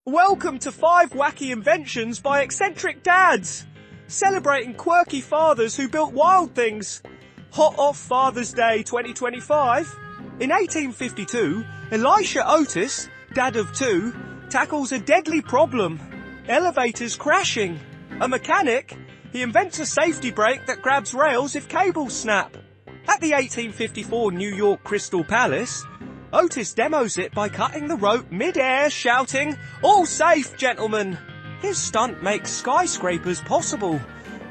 Welcome to 5 Wacky Inventions by Eccentric Dads, celebrating quirky fathers who built wild things. Hot off Father's Day 2025. In 1852, Elisha Otis, dad of 2, tackles a deadly problem: elevators crashing. A mechanic, he invents a safety brake that grabs rails if cables snap. At the 1854 New York Crystal Palace, Otis demos it by cutting the rope mid-air, shouting, "All safe, gentlemen!" His stunt makes skyscrapers possible,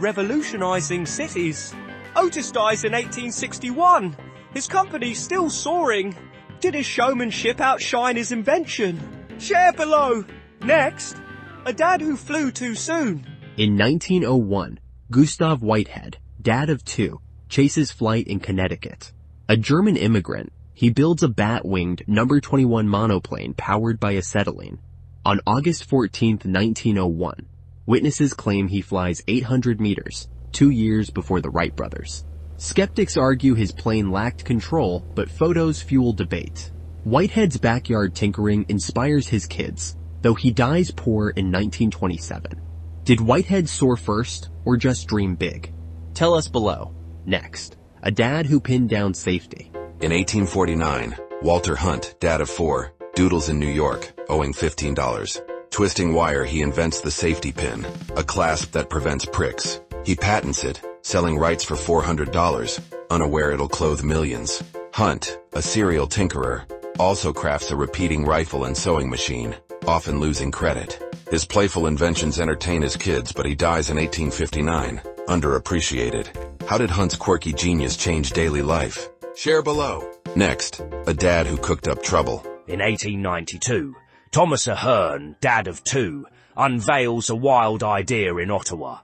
revolutionizing cities. Otis dies in 1861. His company's still soaring. Did his showmanship outshine his invention? Share below. Next, a dad who flew too soon. In 1901, Gustave Whitehead, dad of 2, chases flight in Connecticut. A German immigrant, he builds a bat-winged No. 21 monoplane powered by acetylene. On August 14, 1901, witnesses claim he flies 800 meters, 2 years before the Wright brothers. Skeptics argue his plane lacked control, but photos fuel debate. Whitehead's backyard tinkering inspires his kids, though he dies poor in 1927. Did Whitehead soar first, or just dream big? Tell us below. Next, a dad who pinned down safety. In 1849, Walter Hunt, dad of 4, doodles in New York, owing $15. Twisting wire, he invents the safety pin, a clasp that prevents pricks. He patents it, selling rights for $400, unaware it'll clothe millions. Hunt, a serial tinkerer, also crafts a repeating rifle and sewing machine, often losing credit. His playful inventions entertain his kids, but he dies in 1859, underappreciated. How did Hunt's quirky genius change daily life? Share below. Next, a dad who cooked up trouble. In 1892, Thomas Ahearn, dad of 2, unveils a wild idea in Ottawa.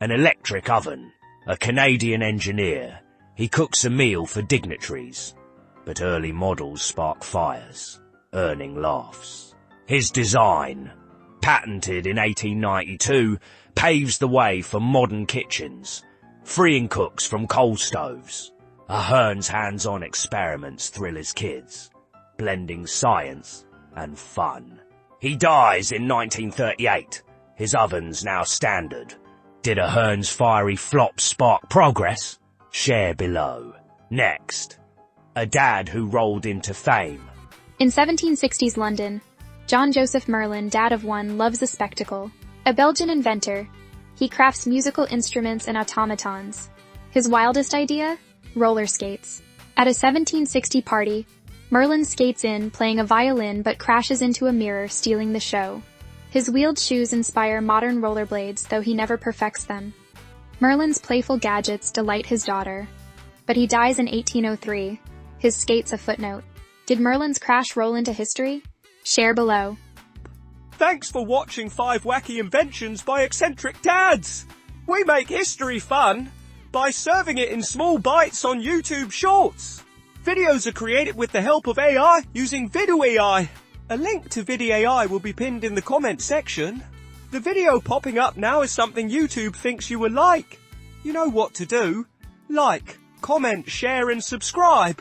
An electric oven. A Canadian engineer, he cooks a meal for dignitaries, but early models spark fires, earning laughs. His design, patented in 1892, paves the way for modern kitchens, freeing cooks from coal stoves. Ahearn's hands-on experiments thrill his kids, blending science and fun. He dies in 1938. His oven's now standard. Did Ahearn's fiery flop spark progress? Share below. Next, a dad who rolled into fame. In 1760s London, John Joseph Merlin, dad of 1, loves a spectacle. A Belgian inventor, he crafts musical instruments and automatons. His wildest idea? Roller skates. At a 1760 party, Merlin skates in playing a violin but crashes into a mirror, stealing the show. His wheeled shoes inspire modern rollerblades, though he never perfects them. Merlin's playful gadgets delight his daughter. But he dies in 1803. His skates a footnote. Did Merlin's crash roll into history? Share below. Thanks for watching 5 Wacky Inventions by Eccentric Dads. We make history fun by serving it in small bites on YouTube Shorts. Videos are created with the help of AI using VidAI. A link to VidAI will be pinned in the comment section. The video popping up now is something YouTube thinks you will like. You know what to do. Like, comment, share and subscribe.